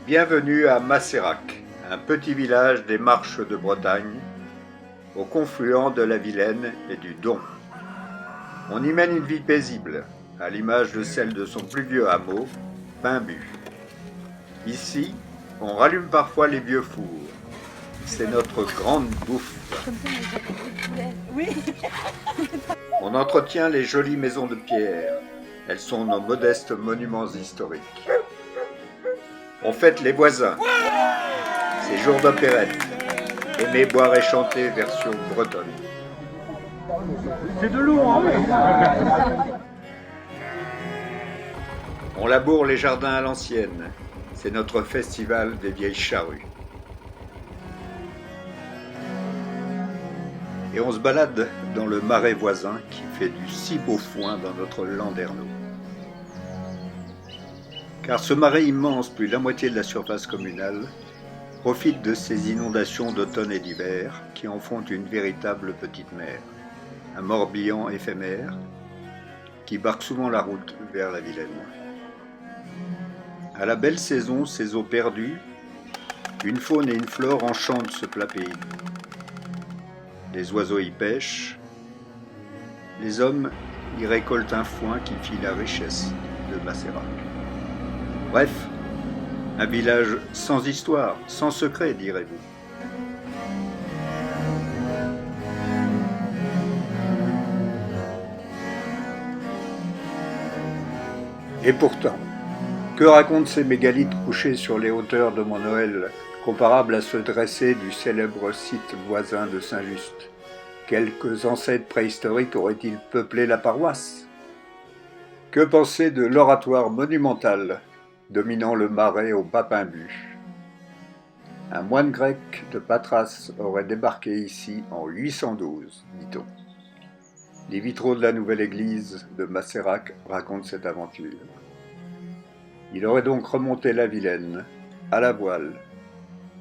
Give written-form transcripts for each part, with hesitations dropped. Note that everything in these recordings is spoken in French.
Bienvenue à Macérac, un petit village des Marches de Bretagne, au confluent de la Vilaine et du Don. On y mène une vie paisible, à l'image de celle de son plus vieux hameau, Pimbu. Ici, on rallume parfois les vieux fours. C'est notre grande bouffe. Oui. On entretient les jolies maisons de pierre. Elles sont nos modestes monuments historiques. On fête les voisins. Ces jours d'opérette. Aimer, boire et chanter version bretonne. C'est de l'eau, hein. On laboure les jardins à l'ancienne. C'est notre festival des vieilles charrues. Et on se balade dans le marais voisin qui fait du si beau foin dans notre landerneau. Car ce marais immense, plus de la moitié de la surface communale, profite de ces inondations d'automne et d'hiver qui en font une véritable petite mer, un Morbihan éphémère qui barque souvent la route vers la Vilaine. À la belle saison, ces eaux perdues, une faune et une flore enchantent ce plat pays. Les oiseaux y pêchent, les hommes y récoltent un foin qui fit la richesse de Macérac. Bref, un village sans histoire, sans secret, direz-vous. Et pourtant, que racontent ces mégalithes couchés sur les hauteurs de Mont-Noël, comparables à ceux dressés du célèbre site voisin de Saint-Just? Quelques ancêtres préhistoriques auraient-ils peuplé la paroisse? Que penser de l'oratoire monumental dominant le marais au bas Pimbu? Un moine grec de Patras aurait débarqué ici en 812, dit-on. Les vitraux de la nouvelle église de Macérac racontent cette aventure. Il aurait donc remonté la Vilaine, à la voile,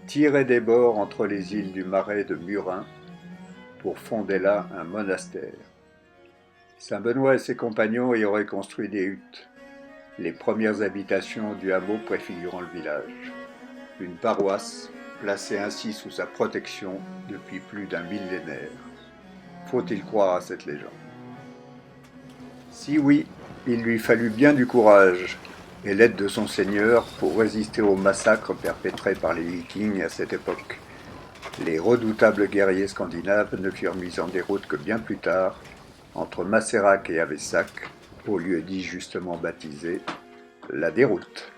tiré des bords entre les îles du marais de Murin, pour fonder là un monastère. Saint Benoît et ses compagnons y auraient construit des huttes, les premières habitations du hameau préfigurant le village. Une paroisse placée ainsi sous sa protection depuis plus d'un millénaire. Faut-il croire à cette légende? Si oui, il lui fallut bien du courage et l'aide de son seigneur pour résister aux massacres perpétrés par les Vikings à cette époque. Les redoutables guerriers scandinaves ne furent mis en déroute que bien plus tard, entre Macérac et Avessac, au lieu dit justement baptisé la Déroute.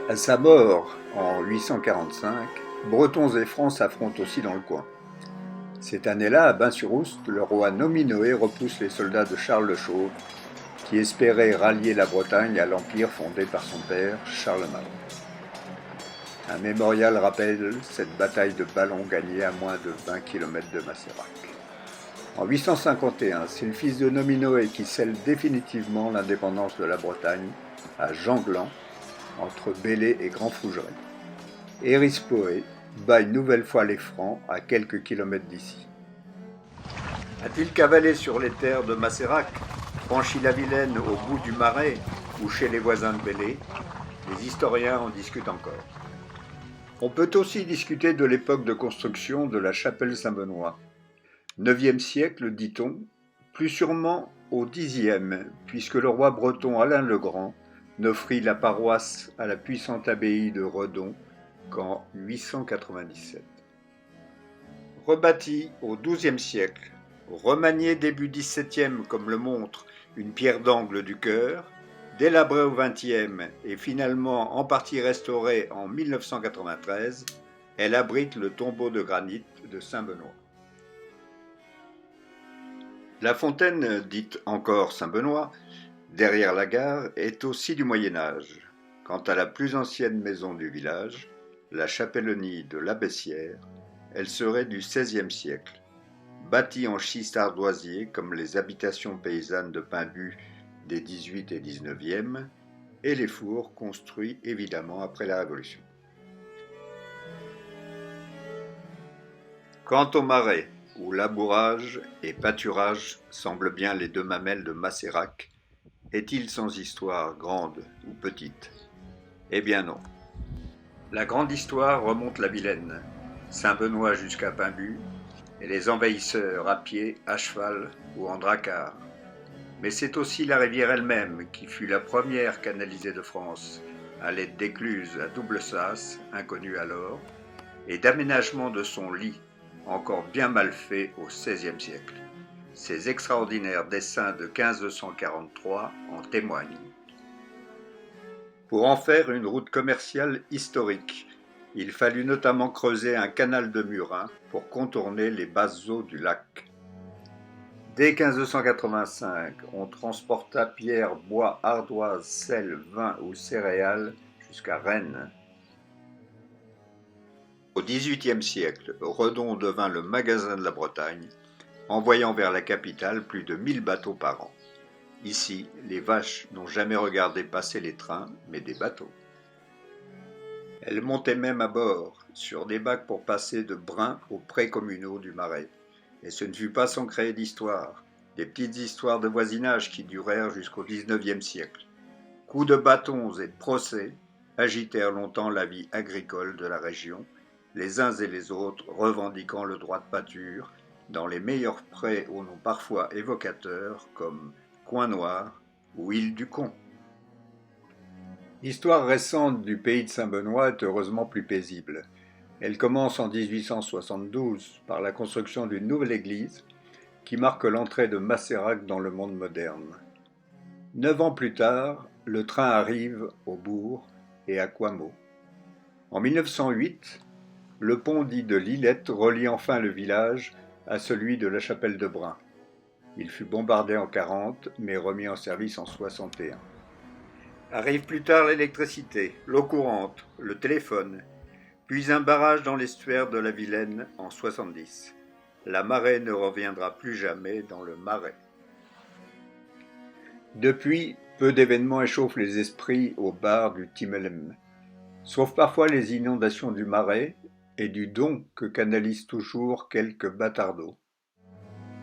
À sa mort, en 845, Bretons et Francs s'affrontent aussi dans le coin. Cette année-là, à Bain-sur-Oust, le roi Nominoé repousse les soldats de Charles le Chauve, qui espéraient rallier la Bretagne à l'empire fondé par son père, Charlemagne. Un mémorial rappelle cette bataille de Ballon gagnée à moins de 20 km de Macérac. En 851, c'est le fils de Nominoé qui scelle définitivement l'indépendance de la Bretagne, à Janglan, entre Belley et Grand Fougeray. Erispoé bat une nouvelle fois les Francs à quelques kilomètres d'ici. A-t-il cavalé sur les terres de Macérac, franchi la Vilaine au bout du marais ou chez les voisins de Belley? Les historiens en discutent encore. On peut aussi discuter de l'époque de construction de la chapelle Saint-Benoît. 9e siècle, dit-on, plus sûrement au 10e, puisque le roi breton Alain le Grand n'offrit la paroisse à la puissante abbaye de Redon qu'en 897. Rebâti au XIIe siècle, remanié début XVIIe comme le montre une pierre d'angle du chœur, délabré au XXe et finalement en partie restaurée en 1993, elle abrite le tombeau de granit de Saint-Benoît. La fontaine, dite encore Saint-Benoît, derrière la gare, est aussi du Moyen-Âge. Quant à la plus ancienne maison du village, la chapellenie de l'Abbessière, elle serait du XVIe siècle, bâtie en schiste ardoisier comme les habitations paysannes de Pimbu des 18 et 19e, et les fours construits évidemment après la Révolution. Quant au marais, où labourage et pâturage semblent bien les deux mamelles de Macérac, Est-il sans histoire, grande ou petite? Eh bien non. La grande histoire remonte la Vilaine, Saint-Benoît jusqu'à Paimbue, et les envahisseurs à pied, à cheval ou en dracard. Mais c'est aussi la rivière elle-même qui fut la première canalisée de France, à l'aide d'écluses à double sas, inconnues alors, et d'aménagement de son lit, encore bien mal fait au XVIe siècle. Ces extraordinaires dessins de 1543 en témoignent. Pour en faire une route commerciale historique, il fallut notamment creuser un canal de Murin pour contourner les basses eaux du lac. Dès 1585, on transporta pierre, bois, ardoise, sel, vin ou céréales jusqu'à Rennes. Au XVIIIe siècle, Redon devint le magasin de la Bretagne, envoyant vers la capitale plus de 1000 bateaux par an. Ici, les vaches n'ont jamais regardé passer les trains, mais des bateaux. Elles montaient même à bord, sur des bacs pour passer de Brin aux prés communaux du Marais. Et ce ne fut pas sans créer d'histoire, des petites histoires de voisinage qui durèrent jusqu'au XIXe siècle. Coups de bâtons et de procès agitèrent longtemps la vie agricole de la région, les uns et les autres revendiquant le droit de pâture dans les meilleurs prés aux noms parfois évocateurs comme Coin Noir ou Île du Con. L'histoire récente du pays de Saint-Benoît est heureusement plus paisible. Elle commence en 1872 par la construction d'une nouvelle église qui marque l'entrée de Masserac dans le monde moderne. 9 ans plus tard, le train arrive au bourg et à Coimaux. En 1908, le pont dit de Lillette relie enfin le village à celui de la chapelle de Brin. Il fut bombardé en 40, mais remis en service en 61. Arrive plus tard l'électricité, l'eau courante, le téléphone, puis un barrage dans l'estuaire de la Vilaine en 70. La marée ne reviendra plus jamais dans le Marais. Depuis, peu d'événements échauffent les esprits au bar du Timelem, sauf parfois les inondations du Marais et du Don que canalisent toujours quelques bâtardeaux.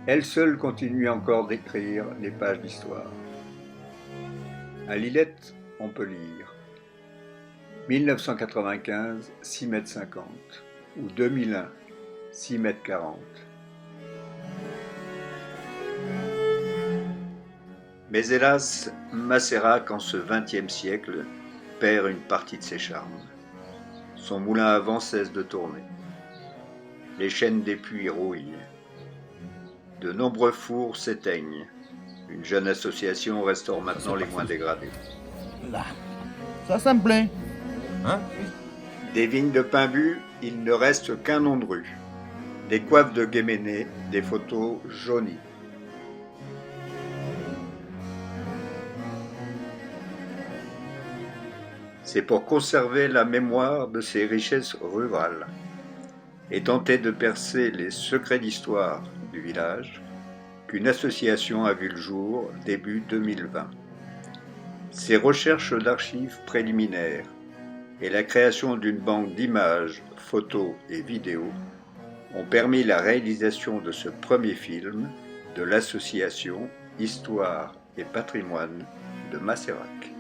Elle seule continue encore d'écrire les pages d'histoire. À Lillette, on peut lire 1995, 6,50 m ou 2001, 6,40 m. Mais hélas, Masserac, en ce XXe siècle, perd une partie de ses charmes. Son moulin à vent cesse de tourner. Les chaînes des puits rouillent. De nombreux fours s'éteignent. Une jeune association restaure maintenant les moins dégradés. Là, ça me plaît. Hein? Des vignes de Paimbue, il ne reste qu'un nom de rue. Des coiffes de Guéméné, des photos jaunies. C'est pour conserver la mémoire de ces richesses rurales et tenter de percer les secrets d'histoire du village qu'une association a vu le jour début 2020. Ces recherches d'archives préliminaires et la création d'une banque d'images, photos et vidéos ont permis la réalisation de ce premier film de l'association Histoire et Patrimoine de Masserac.